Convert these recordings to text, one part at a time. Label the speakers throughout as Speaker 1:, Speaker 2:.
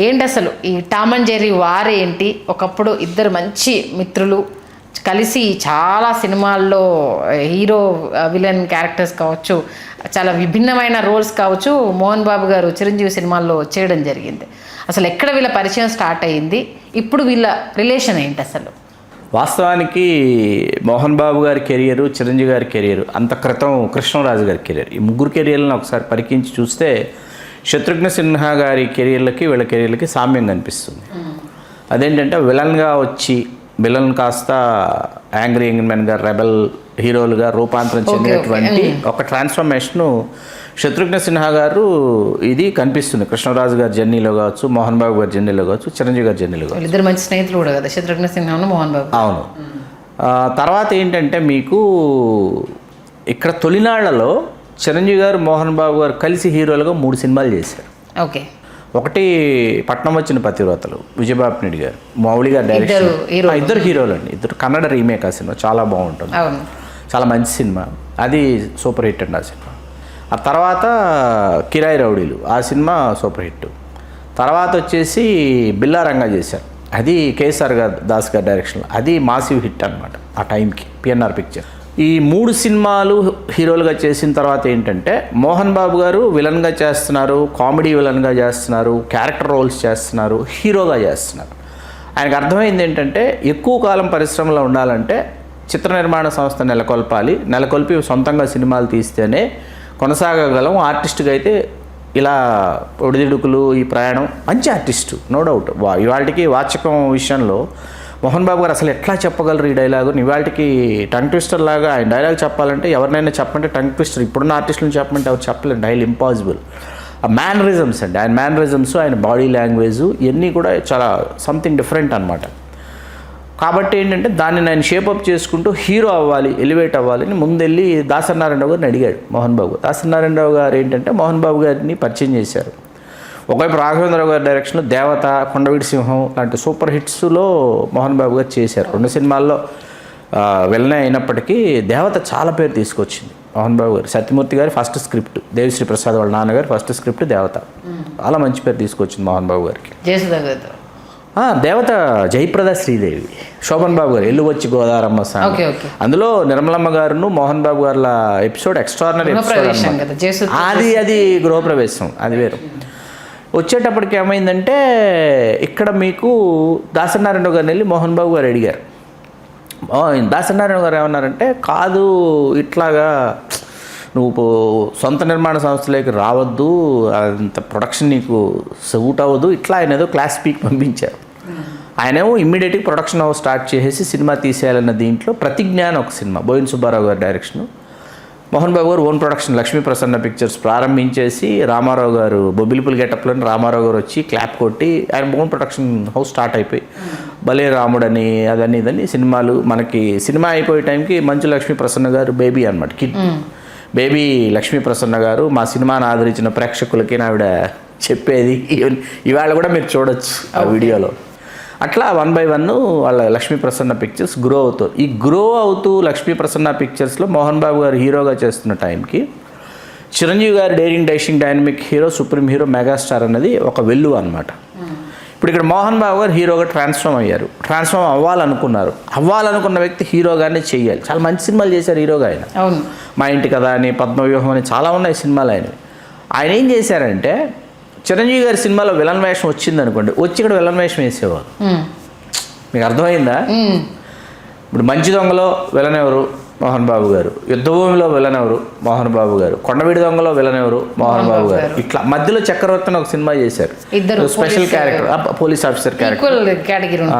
Speaker 1: ఏంటి అసలు ఈ టామ్ అండ్ జెర్రీ వారేంటి? ఒకప్పుడు ఇద్దరు మంచి మిత్రులు కలిసి చాలా సినిమాల్లో హీరో విలన్ క్యారెక్టర్స్ కావచ్చు, చాలా విభిన్నమైన రోల్స్ కావచ్చు మోహన్ బాబు గారు చిరంజీవి సినిమాల్లో చేయడం జరిగింది. అసలు ఎక్కడ వీళ్ళ పరిచయం స్టార్ట్ అయ్యింది, ఇప్పుడు వీళ్ళ రిలేషన్ ఏంటి అసలు?
Speaker 2: వాస్తవానికి మోహన్ బాబు గారి కెరియరు, చిరంజీవి గారి కెరియరు, అంత క్రితం కృష్ణరాజు గారి కెరియర్, ఈ ముగ్గురు కెరియర్లను ఒకసారి పరికించి చూస్తే శత్రుఘ్న సిన్హా గారి కెరియర్లకి వీళ్ళ కెరియర్లకి సామ్యం కనిపిస్తుంది. అదేంటంటే విలన్గా వచ్చి విలన్ కాస్త యాంగ్రీ యంగ్ మెన్ గా రెబల్ హీరోలుగా రూపాంతరం చెందినటువంటి ఒక ట్రాన్స్ఫర్మేషను శత్రుఘ్న సిన్హా గారు ఇది కనిపిస్తుంది. కృష్ణరాజు గారి జర్నీలో కావచ్చు, మోహన్ బాబు గారి జర్నీలో కావచ్చు, చిరంజీవి గారి జర్నీలో కావచ్చు.
Speaker 1: ఇద్దరు మంచి స్నేహితులు కూడా కదా శత్రుఘ్న సిన్హా మోహన్ బాబు.
Speaker 2: అవును. తర్వాత ఏంటంటే మీకు ఇక్కడ తొలినాళ్లలో చిరంజీవి గారు మోహన్ బాబు గారు కలిసి హీరోలుగా 3 సినిమాలు చేశారు.
Speaker 1: ఓకే.
Speaker 2: ఒకటి పట్నం వచ్చిన పతివ్రతలు, విజయబాబు నాయుడు గారు, మౌళి గారు డైరెక్షన్. ఇద్దరు హీరోలు అండి, ఇద్దరు కన్నడ రీమేక్. ఆ సినిమా చాలా బాగుంటుంది, చాలా మంచి సినిమా, అది సూపర్ హిట్ అండి ఆ సినిమా. ఆ తర్వాత కిరాయి రౌడీలు, ఆ సినిమా సూపర్ హిట్. తర్వాత వచ్చేసి బిల్లారంగా చేశారు, అది కేఎస్ఆర్ గారు దాస్ గారి డైరెక్షన్, అది మాసివ్ హిట్ అనమాట ఆ టైంకి, పిఎన్ఆర్ పిక్చర్. ఈ 3 సినిమాలు హీరోలుగా చేసిన తర్వాత ఏంటంటే మోహన్ బాబు గారు విలన్గా చేస్తున్నారు, కామెడీ విలన్గా చేస్తున్నారు, క్యారెక్టర్ రోల్స్ చేస్తున్నారు, హీరోగా చేస్తున్నారు. ఆయనకు అర్థమైంది ఏంటంటే ఎక్కువ కాలం పరిశ్రమలో ఉండాలంటే చిత్ర నిర్మాణ సంస్థ నెలకొల్పి సొంతంగా సినిమాలు తీస్తేనే కొనసాగగలం. ఆర్టిస్ట్గా అయితే ఇలా ఒడిదిడుకులు, ఈ ప్రయాణం, మంచి ఆర్టిస్టు నో డౌట్. ఇవాళకి వాచకం విషయంలో మోహన్ బాబు గారు అసలు ఎట్లా చెప్పగలరు ఈ డైలాగు? ఇవాళకి టంగ్ ట్విస్టర్ లాగా ఆయన డైలాగ్ చెప్పాలంటే ఎవరినైనా చెప్పంటే టంగ్ ట్విస్టర్, ఇప్పుడున్న ఆర్టిస్టులను చెప్పమంటే ఎవరు చెప్పలేరు, డైల్ ఇంపాసిబుల్. ఆ మ్యానరిజమ్స్ అండి, ఆయన మ్యానరిజమ్స్, ఆయన బాడీ లాంగ్వేజ్ ఇవన్నీ కూడా చాలా సంథింగ్ డిఫరెంట్ అనమాట. కాబట్టి ఏంటంటే దాన్ని నేను షేపప్ చేసుకుంటూ హీరో అవ్వాలి, ఎలివేట్ అవ్వాలని ముందెళ్ళి దాసనారాయణరావు గారిని అడిగాడు మోహన్ బాబు. దాసనారాయణరావు గారు ఏంటంటే మోహన్ బాబు గారిని పరిచయం చేశారు. ఒకవైపు రాఘవేంద్రరావు గారి డైరెక్షన్లో దేవత, కొండవీటి సింహం లాంటి సూపర్ హిట్స్లో మోహన్ బాబు గారు చేశారు. 2 సినిమాల్లో వెళ్ళనే అయినప్పటికీ దేవత చాలా పేరు తీసుకొచ్చింది మోహన్ బాబు గారు. సత్యమూర్తి గారి ఫస్ట్ స్క్రిప్ట్, దేవిశ్రీ ప్రసాద్ వాళ్ళ నాన్నగారు ఫస్ట్ స్క్రిప్ట్ దేవత, చాలా మంచి పేరు తీసుకొచ్చింది మోహన్ బాబు గారికి. దేవత జయప్రద శ్రీదేవి, శోభన్ బాబు గారు ఎల్లు వచ్చి గోదారమ్మ సాంగ్, అందులో Nirmalamma గారును Mohan Babu గారుల episode extraordinary episode. అది గృహప్రవేశం, అది వేరు. వచ్చేటప్పటికి ఏమైందంటే ఇక్కడ మీకు దాసనారాయణరావు గారిని వెళ్ళి మోహన్ బాబు గారు అడిగారు. దాసనారాయణ గారు ఏమన్నారంటే, కాదు ఇట్లాగా నువ్వు సొంత నిర్మాణ సంస్థలోకి రావద్దు, అంత ప్రొడక్షన్ నీకు సూట్ అవ్వదు, ఇట్లా ఆయన ఏదో క్లాస్ పీక్ పంపించారు. ఆయనేమో ఇమ్మీడియట్గా ప్రొడక్షన్ హౌస్ స్టార్ట్ చేసేసి సినిమా తీసేయాలన్న దీంట్లో ప్రతిజ్ఞ అని ఒక సినిమా, బోయిన్ సుబ్బారావు గారి డైరెక్షను, మోహన్ బాబు గారు own production Lakshmi Prasanna pictures ప్రారంభించేసి రామారావు గారు బొబ్బిలిపుల్ గెటప్లోని రామారావు గారు వచ్చి క్లాప్ కొట్టి ఆయన ఓన్ ప్రొడక్షన్ హౌస్ స్టార్ట్ అయిపోయి భలే రాముడని అదని ఇదని సినిమాలు. మనకి సినిమా అయిపోయే టైంకి మంచు లక్ష్మీ ప్రసన్న గారు బేబీ అనమాట, కిడ్ బేబీ లక్ష్మీ ప్రసన్న గారు మా సినిమాను ఆదరించిన ప్రేక్షకులకి ఆవిడ చెప్పేది ఇవాళ కూడా మీరు చూడొచ్చు ఆ వీడియోలో. అట్లా 1 by 1 వాళ్ళ లక్ష్మీ ప్రసన్న పిక్చర్స్ గ్రో అవుతారు. ఈ గ్రో అవుతూ లక్ష్మీ ప్రసన్న పిక్చర్స్లో మోహన్ బాబు గారు హీరోగా చేస్తున్న టైంకి చిరంజీవి గారు daring dashing dynamic hero, supreme hero, megastar అన్నది ఒక వెల్లువ అనమాట. ఇప్పుడు ఇక్కడ మోహన్ బాబు గారు హీరోగా ట్రాన్స్ఫార్మ్ అయ్యారు. ట్రాన్స్ఫార్మ్ అవ్వాలనుకున్న వ్యక్తి హీరోగానే చెయ్యాలి. చాలా మంచి సినిమాలు చేశారు హీరోగా ఆయన. మా ఇంటి కథ అని, పద్మవ్యూహం అని చాలా ఉన్నాయి సినిమాలు ఆయనవి. ఆయన ఏం చేశారంటే చిరంజీవి గారి సినిమాలో విలన్ వేషం వచ్చింది అనుకోండి, వచ్చి ఇక్కడ విలన్ వేషం వేసేవారు. మీకు అర్థమైందా? ఇప్పుడు మంచి దొంగలో విలన్ ఎవరు? మోహన్ బాబు గారు. యుద్ధభూమిలో విలన్ ఎవరు? మోహన్ బాబు గారు. కొండవీడి దొంగలో విలన్ ఎవరు? మోహన్ బాబు గారు. ఇట్లా మధ్యలో చక్రవర్తి అని ఒక సినిమా చేశారు, special character, police officer character.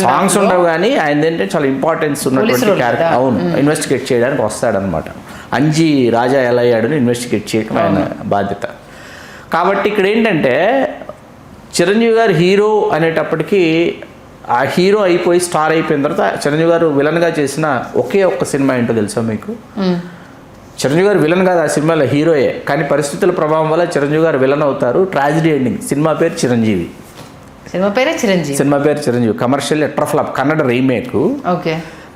Speaker 2: Songs ఉండవు కానీ ఆయన ఏంటంటే చాలా ఇంపార్టెన్స్ ఉన్నటువంటి క్యారెక్టర్. అవును, ఇన్వెస్టిగేట్ చేయడానికి వస్తాడనమాట. అంజీ రాజా ఎలా అయ్యాడని ఇన్వెస్టిగేట్ చేయడం ఆయన బాధ్యత. కాబట్టి ఇక్కడ ఏంటంటే చిరంజీవి గారు హీరో అనేటప్పటికీ ఆ హీరో అయిపోయి స్టార్ అయిపోయిన తర్వాత చిరంజీవి గారు విలన్గా చేసిన ఒకే ఒక్క సినిమా ఏంటో తెలుసా మీకు? చిరంజీవి గారు విలన్ కాదు ఆ సినిమాలో, హీరోయే. కానీ పరిస్థితుల ప్రభావం వల్ల చిరంజీవి గారు విలన్ అవుతారు. Tragedy ending. సినిమా పేరు చిరంజీవి. సినిమా పేరు Chiranjeevi. Commercial utter flop, Kannada remake.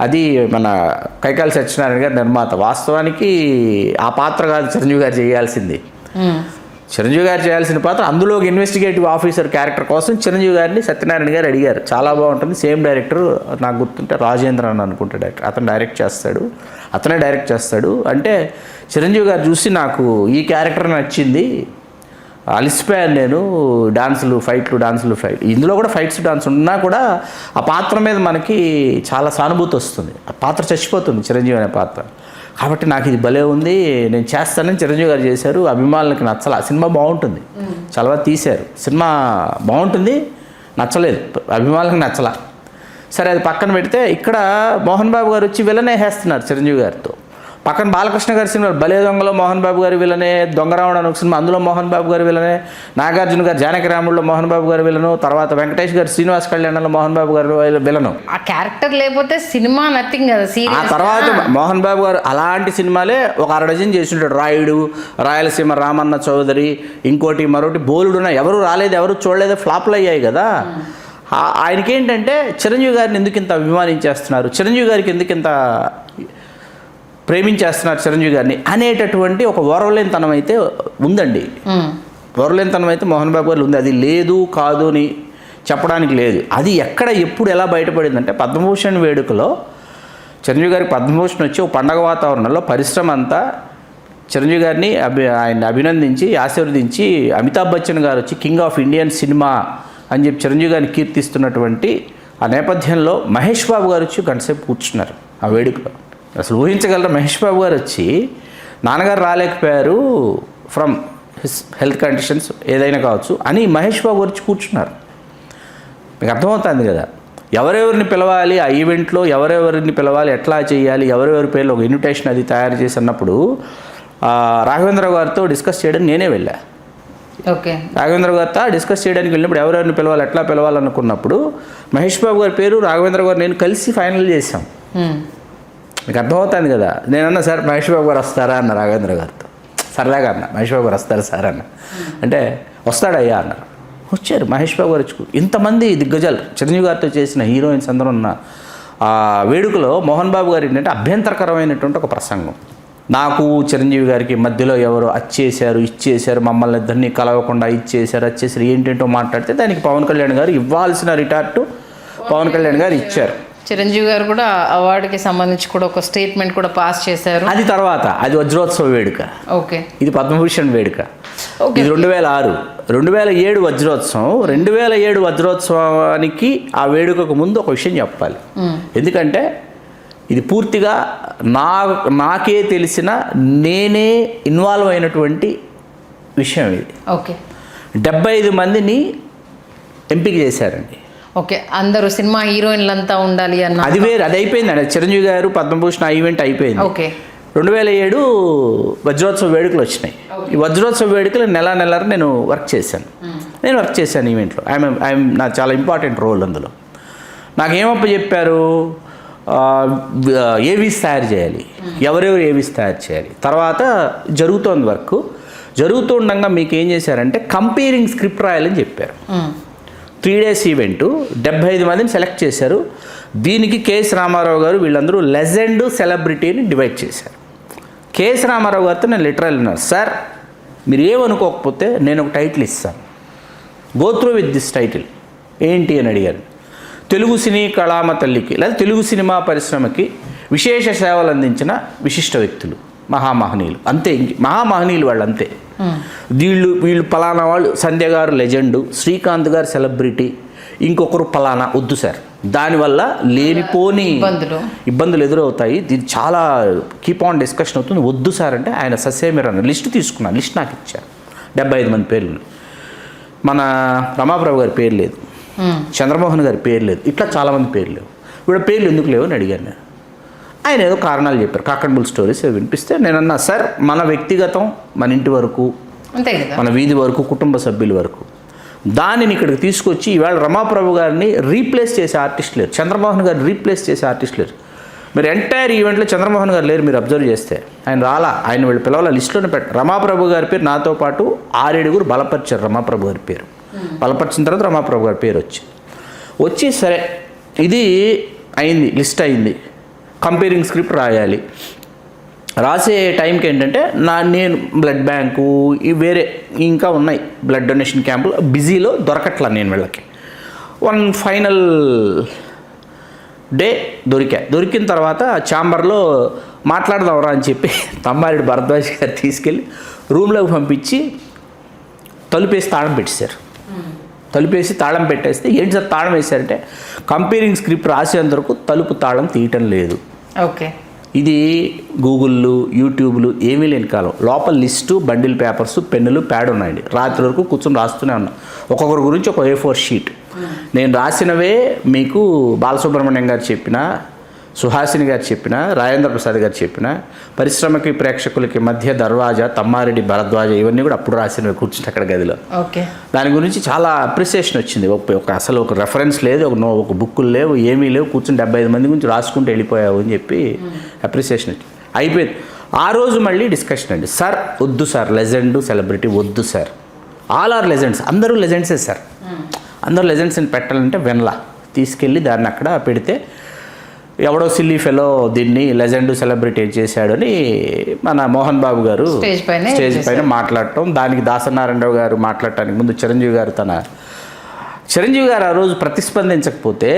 Speaker 2: అది మన కైకాల సత్యనారాయణ గారు నిర్మాత. వాస్తవానికి ఆ పాత్ర కాదు చిరంజీవి గారు చేయాల్సింది. చిరంజీవి గారు చేయాల్సిన పాత్ర అందులో ఒక ఇన్వెస్టిగేటివ్ ఆఫీసర్ క్యారెక్టర్ కోసం చిరంజీవి గారిని సత్యనారాయణ గారు అడిగారు. చాలా బాగుంటుంది. సేమ్ డైరెక్టర్ నాకు గుర్తుంటే రాజేంద్ర అని అనుకుంటే డైరెక్టర్, అతనే డైరెక్ట్ చేస్తాడు. అంటే చిరంజీవి గారు చూసి నాకు ఈ క్యారెక్టర్ నచ్చింది, అలిసిపోయాను నేను, డాన్సులు ఫైట్ ఇందులో కూడా డాన్స్ ఉన్నా కూడా ఆ పాత్ర మీద మనకి చాలా సానుభూతి వస్తుంది. ఆ పాత్ర చచ్చిపోతుంది చిరంజీవి అనే పాత్ర. కాబట్టి నాకు ఇది భలే ఉంది, నేను చేస్తానని చిరంజీవి గారు చేశారు. అభిమానులకి నచ్చల. సినిమా బాగుంటుంది, చాలా తీశారు, సినిమా బాగుంటుంది, నచ్చలేదు, అభిమానులకు నచ్చల. సరే అది పక్కన పెడితే ఇక్కడ మోహన్ బాబు గారు వచ్చి విలనే వేస్తున్నారు చిరంజీవి గారితో. పక్కన బాలకృష్ణ గారి సినిమా భలే దొంగలో మోహన్ బాబు గారి విలనే, దొంగరావణ అని ఒక సినిమా, అందులో మోహన్ బాబు గారి విలనే, నాగార్జున గారు జానకి రాముల్లో మోహన్ బాబు గారి విలను, తర్వాత వెంకటేష్ గారు శ్రీనివాస్ కళ్యాణంలో మోహన్ బాబు గారు విలను.
Speaker 1: ఆ క్యారెక్టర్ లేకపోతే సినిమా నథింగ్ కదా.
Speaker 2: ఆ తర్వాత మోహన్ బాబు గారు అలాంటి సినిమాలే ఒక 6 డజన్ చేసి ఉంటాడు. రాయుడు, రాయలసీమ రామన్న చౌదరి, ఇంకోటి మరొకటి బోలుడున, ఎవరు రాలేదు, ఎవరు చూడలేదు, ఫ్లాప్లు అయ్యాయి కదా. ఆయనకేంటంటే చిరంజీవి గారిని ఎందుకు ఇంత అభిమానించేస్తున్నారు, చిరంజీవి గారికి ఎందుకు ఇంత ప్రేమించేస్తున్నారు చిరంజీవి గారిని అనేటటువంటి ఒక ఓర్వలేనితనం అయితే ఉందండి. ఓర్వలేనితనం అయితే మోహన్ బాబు గారు ఉంది. అది లేదు కాదు అని చెప్పడానికి లేదు. అది ఎక్కడ ఎప్పుడు ఎలా బయటపడిందంటే పద్మభూషణ్ వేడుకలో చిరంజీవి గారికి పద్మభూషణ్ వచ్చి ఒక పండగ వాతావరణంలో పరిశ్రమ అంతా చిరంజీవి గారిని ఆయన్ని అభినందించి ఆశీర్వదించి, అమితాబ్ బచ్చన్ గారు వచ్చి కింగ్ ఆఫ్ ఇండియన్ సినిమా అని చెప్పి చిరంజీవి గారిని కీర్తిస్తున్నటువంటి ఆ నేపథ్యంలో మహేష్ బాబు గారు వచ్చి గంటసేపు కూర్చున్నారు ఆ వేడుకలో. అసలు ఊహించగలరా, మహేష్ బాబు గారు వచ్చి నాన్నగారు రాలేకపోయారు ఫ్రమ్ హిస్ హెల్త్ కండిషన్స్ ఏదైనా కావచ్చు అని మహేష్ బాబు గారు వచ్చి కూర్చున్నారు. మీకు అర్థమవుతుంది కదా ఎవరెవరిని పిలవాలి, ఆ ఈవెంట్లో ఎవరెవరిని పిలవాలి, ఎట్లా చేయాలి, ఎవరెవరి పేర్లు ఒక ఇన్విటేషన్ అది తయారు చేసి అన్నప్పుడు రాఘవేంద్ర గారితో డిస్కస్ చేయడానికి నేనే వెళ్ళా.
Speaker 1: ఓకే,
Speaker 2: రాఘవేంద్ర గారితో డిస్కస్ చేయడానికి వెళ్ళినప్పుడు ఎవరెవరిని పిలవాలి, ఎట్లా పిలవాలనుకున్నప్పుడు మహేష్ బాబు గారి పేరు రాఘవేంద్ర గారు నేను కలిసి ఫైనల్ చేశాం. మీకు అర్థమవుతుంది కదా. నేనన్నా సార్ మహేష్ బాబు గారు వస్తారా అన్న రాఘవేంద్ర గారితో, సరదాగా అన్న మహేష్ బాబు గారు వస్తారా సార్ అన్న, అంటే వస్తాడయ్యా అన్నారు. వచ్చారు మహేష్ బాబు గారు వచ్చి, ఇంతమంది దిగ్గజాలు చిరంజీవి గారితో చేసిన హీరోయిన్స్ అందరూ ఉన్న ఆ వేడుకలో మోహన్ బాబు గారు ఏంటంటే అభ్యంతరకరమైనటువంటి ఒక ప్రసంగం. నాకు చిరంజీవి గారికి మధ్యలో ఎవరో అచ్చేశారు ఇచ్చేశారు, మమ్మల్ని ఇద్దరిని కలవకుండా ఇచ్చేశారు అచ్చేసారు ఏంటంటో మాట్లాడితే దానికి పవన్ కళ్యాణ్ గారు ఇవ్వాల్సిన రిటార్టు పవన్ కళ్యాణ్ గారు ఇచ్చారు.
Speaker 1: చిరంజీవి గారు కూడా అవార్డుకి సంబంధించి కూడా ఒక స్టేట్మెంట్ కూడా పాస్ చేశారు.
Speaker 2: అది తర్వాత అది వజ్రోత్సవ వేడుక.
Speaker 1: ఓకే,
Speaker 2: ఇది పద్మభూషణ్ వేడుక. ఇది 2006. 2007 వజ్రోత్సవం. 2007 వజ్రోత్సవానికి ఆ వేడుకకు ముందు ఒక విషయం చెప్పాలి. ఎందుకంటే ఇది పూర్తిగా నాకే తెలిసిన నేనే ఇన్వాల్వ్ అయినటువంటి విషయం ఇది.
Speaker 1: ఓకే,
Speaker 2: 75 మందిని ఎంపిక చేశారండి.
Speaker 1: ఓకే, అందరూ సినిమా హీరోయిన్లంతా ఉండాలి అన్న
Speaker 2: అది వేరు, అది అయిపోయిందండి. చిరంజీవి గారు పద్మభూషణ్ ఈవెంట్ అయిపోయింది.
Speaker 1: ఓకే,
Speaker 2: 2007 వజ్రోత్సవ వేడుకలు వచ్చినాయి. ఈ వజ్రోత్సవ వేడుకలు నెల నేను వర్క్ చేశాను ఈవెంట్లో. ఐఎమ్ నా చాలా ఇంపార్టెంట్ రోల్ అందులో. నాకేమప్ప చెప్పారు, ఏవీస్ తయారు చేయాలి, ఎవరెవరు ఏవీస్ తయారు చేయాలి. తర్వాత జరుగుతోంది వర్క్. జరుగుతుండగా మీకు ఏం చేశారంటే కంపేరింగ్ స్క్రిప్ట్ రాయాలని చెప్పారు. 3 days ఈవెంటు, 75 మందిని సెలెక్ట్ చేశారు. దీనికి కేఎస్ రామారావు గారు వీళ్ళందరూ లెజెండ్ సెలబ్రిటీని డివైడ్ చేశారు. కేఎస్ రామారావు గారితో నేను లిటరల్ అన్నారు, సార్ మీరు ఏమనుకోకపోతే నేను ఒక టైటిల్ ఇస్తాను, go through with this title ఏంటి అని అడిగారు. తెలుగు సినీ కళామ తల్లికి లేదా తెలుగు సినిమా పరిశ్రమకి విశేష సేవలు అందించిన విశిష్ట వ్యక్తులు, మహామహనీయులు, అంతే. మహామహనీయులు వాళ్ళు అంతే. వీళ్ళు పలానా వాళ్ళు, సంధ్య గారు లెజెండు, శ్రీకాంత్ గారు సెలబ్రిటీ, ఇంకొకరు పలానా వద్దు సార్, దానివల్ల లేనిపోని ఇబ్బందులు ఎదురవుతాయి, ఇది చాలా కీప్ ఆన్ డిస్కషన్ అవుతుంది, వద్దు సార్ అంటే ఆయన ససేమిరా లిస్ట్ తీసుకున్నాను. లిస్ట్ నాకు ఇచ్చారు. 75 మంది పేర్లు. మన రమాప్రభు గారి పేరు లేదు, చంద్రమోహన్ గారి పేరు లేదు, ఇట్లా చాలామంది పేర్లు లేవు. వీళ్ళ పేర్లు ఎందుకు లేవు అని అడిగాను నేను. ఆయన ఏదో కారణాలు చెప్పారు, కాకడబుల్ స్టోరీస్ వినిపిస్తే నేనన్నా, సార్ మన వ్యక్తిగతం మన ఇంటి వరకు, మన వీధి వరకు, కుటుంబ సభ్యుల వరకు, దానిని ఇక్కడికి తీసుకొచ్చి ఇవాళ రమాప్రభు గారిని రీప్లేస్ చేసే ఆర్టిస్ట్ లేరు, చంద్రమోహన్ గారిని రీప్లేస్ చేసే ఆర్టిస్ట్ లేరు. మీరు ఎంటైర్ ఈవెంట్లో చంద్రమోహన్ గారు లేరు, మీరు అబ్జర్వ్ చేస్తే. ఆయన రాలా, ఆయన వీళ్ళు పిలవాల లిస్టులోనే రమాప్రభు గారి పేరు నాతో పాటు 6-7 బలపరిచారు. రమాప్రభు గారి పేరు బలపరిచిన తర్వాత రమాప్రభు గారి పేరు వచ్చి సరే ఇది అయింది, లిస్ట్ అయింది, కంపేరింగ్ స్క్రిప్ట్ రాయాలి. రాసే టైంకి ఏంటంటే నేను బ్లడ్ బ్యాంకు వేరే ఇంకా ఉన్నాయి బ్లడ్ డొనేషన్ క్యాంపులు బిజీలో దొరకట్లా నేను వీళ్ళకి. వన్ ఫైనల్ డే దొరికిన తర్వాత ఛాంబర్లో మాట్లాడదాంరా అని చెప్పి తమ్మారెడ్డి భరద్వాజ్ గారు తీసుకెళ్ళి రూమ్లోకి పంపించి తలుపేసి తాళం పెట్టేశారు. తలుపేసి తాళం పెట్టేస్తే ఏంటి సార్ తాళం వేశారంటే కంపేరింగ్ స్క్రిప్ట్ రాసేందుకు తలుపు తాళం తీయటం లేదు.
Speaker 1: ఓకే,
Speaker 2: ఇది గూగుళ్ళు యూట్యూబ్లు ఏమీ లేని కాలం. లోపల లిస్టు బండిల్ పేపర్స్ పెన్నులు ప్యాడ్ ఉన్నాయండి. రాత్రి వరకు కూర్చొని రాస్తూనే ఉన్నా. ఒక్కొక్కరి గురించి ఒక A4 షీట్. నేను రాసినవే మీకు బాలసుబ్రహ్మణ్యం గారు చెప్పిన, సుహాసిని గారు చెప్పిన, రాజేంద్ర ప్రసాద్ గారు చెప్పిన, పరిశ్రమకి ప్రేక్షకులకి మధ్య దర్వాజా, తమ్మారెడ్డి భరద్వాజ, ఇవన్నీ కూడా అప్పుడు రాసినవి కూర్చుంటే అక్కడ గదిలో.
Speaker 1: ఓకే,
Speaker 2: దాని గురించి చాలా అప్రిసియేషన్ వచ్చింది. అసలు ఒక రెఫరెన్స్ లేదు, ఒక బుక్కులు లేవు, ఏమీ లేవు, కూర్చుని 75 మంది గురించి రాసుకుంటూ వెళ్ళిపోయావు అని చెప్పి అప్రిసియేషన్ వచ్చింది. అయిపోయింది. ఆ రోజు మళ్ళీ డిస్కషన్ అండి. సార్ వద్దు సార్, లెజెండ్ సెలబ్రిటీ వద్దు సార్, ఆల్ ఆర్ లెజెండ్స్, అందరూ లెజెండ్సే సార్, అందరూ లెజెండ్స్ని పెట్టాలంటే వెనలా తీసుకెళ్ళి దాన్ని అక్కడ పెడితే ఎవడో సిల్లీ ఫెలో దీన్ని లెజెండ్ సెలబ్రిటీ చేశాడు అని మన మోహన్ బాబు గారు స్టేజ్ పైన మాట్లాడటం, దానికి దాసనారాయణరావు గారు మాట్లాడటానికి ముందు చిరంజీవి గారు ఆ రోజు ప్రతిస్పందించకపోతే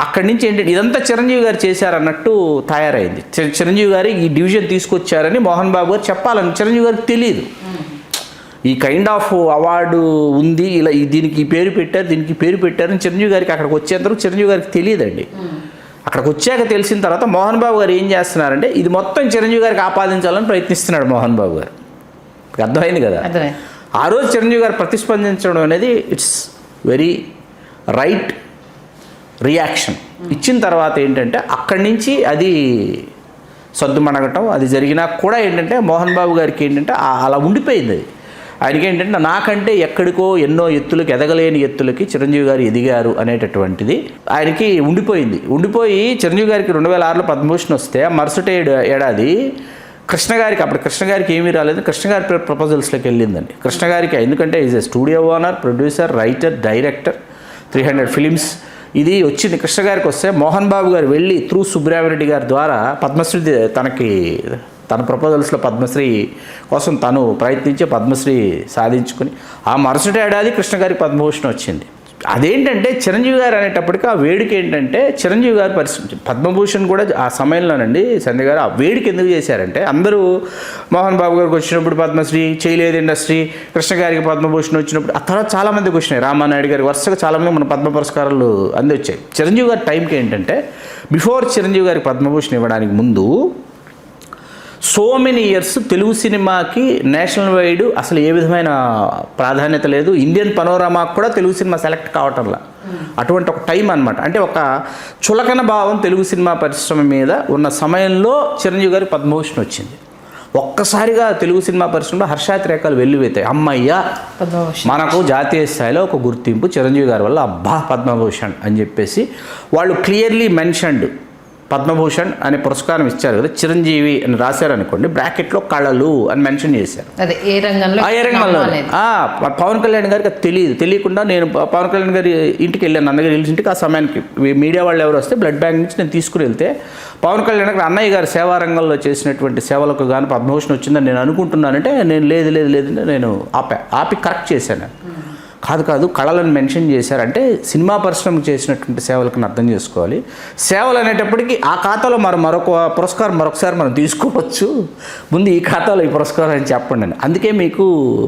Speaker 2: అక్కడి నుంచి ఏంటంటే ఇదంతా చిరంజీవి గారు చేశారన్నట్టు తయారైంది. చిరంజీవి గారు ఈ డివిజన్ తీసుకొచ్చారని మోహన్ బాబు గారు చెప్పాలని చిరంజీవి గారికి తెలియదు. ఈ కైండ్ ఆఫ్ అవార్డు ఉంది, ఇలా దీనికి పేరు పెట్టారు, దీనికి పేరు పెట్టారని చిరంజీవి గారికి అక్కడికి వచ్చేంతవరకు చిరంజీవి గారికి తెలియదండి. అక్కడికి వచ్చాక తెలిసిన తర్వాత మోహన్ బాబు గారు ఏం చేస్తున్నారంటే ఇది మొత్తం చిరంజీవి గారికి ఆపాదించాలని ప్రయత్నిస్తున్నాడు మోహన్ బాబు గారు. అర్థమైంది కదా. ఆ రోజు చిరంజీవి గారు ప్రతిస్పందించడం అనేది ఇట్స్ వెరీ రైట్ రియాక్షన్. ఇచ్చిన తర్వాత ఏంటంటే అక్కడి నుంచి అది సద్దుమణగటం అది జరిగినా కూడా ఏంటంటే మోహన్ బాబు గారికి ఏంటంటే అలా ఉండిపోయింది. అది ఆయనకి ఏంటంటే నాకంటే ఎక్కడికో ఎన్నో ఎత్తులకి ఎదగలేని ఎత్తులకి చిరంజీవి గారు ఎదిగారు అనేటటువంటిది ఆయనకి ఉండిపోయి చిరంజీవి గారికి 2006లో పద్మభూషణ్ వస్తే మరుసటి ఏడాది కృష్ణ గారికి ఏమీ రాలేదు. కృష్ణ గారి ప్రపోజల్స్లోకి వెళ్ళిందండి. కృష్ణ గారికి ఎందుకంటే is a studio owner, producer, writer, director, 300 films ఇది వచ్చింది. కృష్ణ గారికి వస్తే మోహన్ బాబు గారు వెళ్ళి త్రూ సుబ్రహ్మణ్యరెడ్డి గారి ద్వారా పద్మశ్రీ తన ప్రపోజల్స్లో పద్మశ్రీ కోసం తను ప్రయత్నించి పద్మశ్రీ సాధించుకుని ఆ మరుసటి ఏడాది కృష్ణ గారికి పద్మభూషణ్ వచ్చింది. అదేంటంటే చిరంజీవి గారు అనేటప్పటికీ ఆ వేడికి ఏంటంటే చిరంజీవి గారి పద్మభూషణ్ కూడా ఆ సమయంలోనండి సంధ్య గారు ఆ వేడికి ఎందుకు చేశారంటే అందరూ మోహన్ బాబు గారికి వచ్చినప్పుడు పద్మశ్రీ చేయలేదు ఇండస్ట్రీ, కృష్ణ గారికి పద్మభూషణ్ వచ్చినప్పుడు ఆ తర్వాత చాలామందికి వచ్చినాయి. రామానాయుడు గారి వరుసగా చాలామంది మన పద్మ పురస్కారాలు అంది వచ్చాయి. చిరంజీవి గారి టైంకి ఏంటంటే బిఫోర్ చిరంజీవి గారికి పద్మభూషణ్ ఇవ్వడానికి ముందు సో మెనీ ఇయర్స్ తెలుగు సినిమాకి నేషనల్ వైడ్ అసలు ఏ విధమైన ప్రాధాన్యత లేదు. ఇండియన్ పనోరమాకు కూడా తెలుగు సినిమా సెలెక్ట్ కావటంలా. అటువంటి ఒక టైం అనమాట. అంటే ఒక చులకన భావం తెలుగు సినిమా పరిశ్రమ మీద ఉన్న సమయంలో చిరంజీవి గారికి పద్మభూషణ్ వచ్చింది. ఒక్కసారిగా తెలుగు సినిమా పరిశ్రమలో హర్షాతిరేకాలు వెల్లువెత్తాయి. అమ్మయ్య మనకు జాతీయ స్థాయిలో ఒక గుర్తింపు చిరంజీవి గారి వల్ల, అబ్బా పద్మభూషణ్ అని చెప్పేసి వాళ్ళు క్లియర్లీ మెన్షన్డ్. పద్మభూషణ్ అనే పురస్కారం ఇచ్చారు కదా, చిరంజీవి అని రాశారనుకోండి, బ్రాకెట్లో కళలు అని మెన్షన్ చేశారు.
Speaker 1: ఏ రంగంలో
Speaker 2: పవన్ కళ్యాణ్ గారికి అది తెలియకుండా నేను పవన్ కళ్యాణ్ గారి ఇంటికి వెళ్ళాను, అన్నగారి ఇంటికి. ఆ సమయానికి మీడియా వాళ్ళు ఎవరు వస్తే బ్లడ్ బ్యాంక్ నుంచి నేను తీసుకుని వెళ్తే పవన్ కళ్యాణ్ గారు అన్నయ్య గారు సేవారంగంలో చేసినటువంటి సేవలకు కానీ పద్మభూషణ్ వచ్చిందని నేను అనుకుంటున్నానంటే నేను లేదు నేను ఆపి కరెక్ట్ చేశాను. కాదు కళలను మెన్షన్ చేశారంటే సినిమా పరిశ్రమకు చేసినటువంటి సేవలకు అర్థం చేసుకోవాలి. సేవలు అనేటప్పటికీ ఆ ఖాతాలో మరొక పురస్కారం మరొకసారి మనం తీసుకోవచ్చు, ముందు ఈ ఖాతాలో ఈ పురస్కారం అని చెప్పండి అని. అందుకే మీకు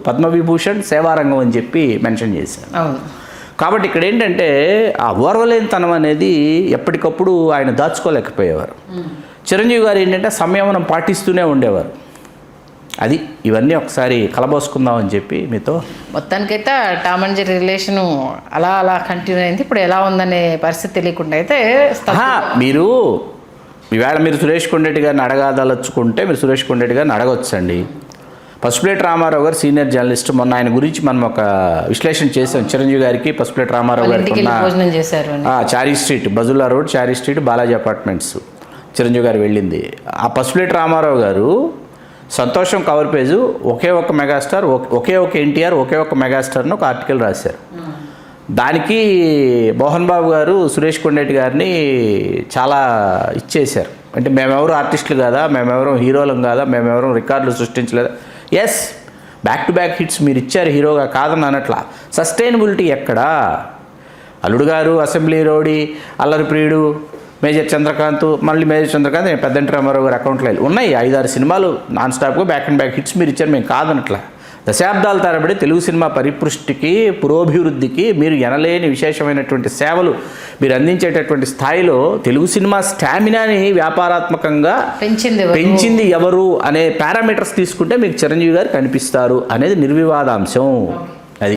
Speaker 2: పద్మవిభూషణ్ సేవారంగం అని చెప్పి మెన్షన్ చేశాను. కాబట్టి ఇక్కడ ఏంటంటే ఆ ఓర్వలేనితనం అనేది ఎప్పటికప్పుడు ఆయన దాచుకోలేకపోయేవారు. చిరంజీవి గారు ఏంటంటే సంయమనం పాటిస్తూనే ఉండేవారు. అది ఇవన్నీ ఒకసారి కలబోసుకుందామని చెప్పి మీతో.
Speaker 1: మొత్తానికైతే టామ్ అండ్ జెర్రీ రిలేషను అలా కంటిన్యూ అయింది. ఇప్పుడు ఎలా ఉందనే పరిస్థితి తెలియకుండా అయితే
Speaker 2: మీరు ఈవేళ మీరు సురేష్ కొండరెడ్డి గారిని అడగదలుచుకుంటే మీరు సురేష్ కొండరెడ్డి గారిని అడగొచ్చండి. పసుపులేటి రామారావు గారు సీనియర్ జర్నలిస్ట్. మొన్న ఆయన గురించి మనం ఒక విశ్లేషణ చేసాం. చిరంజీవి గారికి పసుపులేటి రామారావు గారికి చారీ స్ట్రీట్, బజుల్లా రోడ్, చారీ స్ట్రీట్, బాలాజీ అపార్ట్మెంట్స్ చిరంజీవి గారు వెళ్ళింది. ఆ పసుపులేటి రామారావు గారు సంతోషం కవర్ పేజు ఒకే ఒక మెగాస్టార్, ఒకే ఒక ఎన్టీఆర్, ఒకే ఒక మెగాస్టార్ని ఒక ఆర్టికల్ రాశారు. దానికి మోహన్ బాబు గారు సురేష్ కొండరెడ్డి గారిని చాలా ఇచ్చేశారు. అంటే మేమెవరు ఆర్టిస్టులు కాదా, మేమెవరం హీరోలం కాదా, మేమెవరం రికార్డులు సృష్టించలేదా? Yes, back to back hits మీరు ఇచ్చారు హీరోగా, కాదని అనట్లా. సస్టైనబిలిటీ ఎక్కడా? అల్లుడు గారు, అసెంబ్లీ రోడి, అల్లరి ప్రియుడు, మేజర్ చంద్రకాంత్, మళ్ళీ మేజర్ చంద్రకాంత్, నేను పెద్దంటి రామారావు గారు అకౌంట్లో ఉన్నాయి 5-6 సినిమాలు నాన్ స్టాప్గా బ్యాక్ అండ్ బ్యాక్ హిట్స్ మీరు ఇచ్చారు, మేము కాదనట్లా. దశాబ్దాల తరబడి తెలుగు సినిమా పరిపుష్టికి, పురోభివృద్ధికి మీరు ఎనలేని విశేషమైనటువంటి సేవలు మీరు అందించేటటువంటి స్థాయిలో తెలుగు సినిమా స్టామినాని వ్యాపారాత్మకంగా పెంచింది ఎవరు అనే పారామీటర్స్ తీసుకుంటే మీకు చిరంజీవి గారు కనిపిస్తారు అనేది నిర్వివాదాంశం.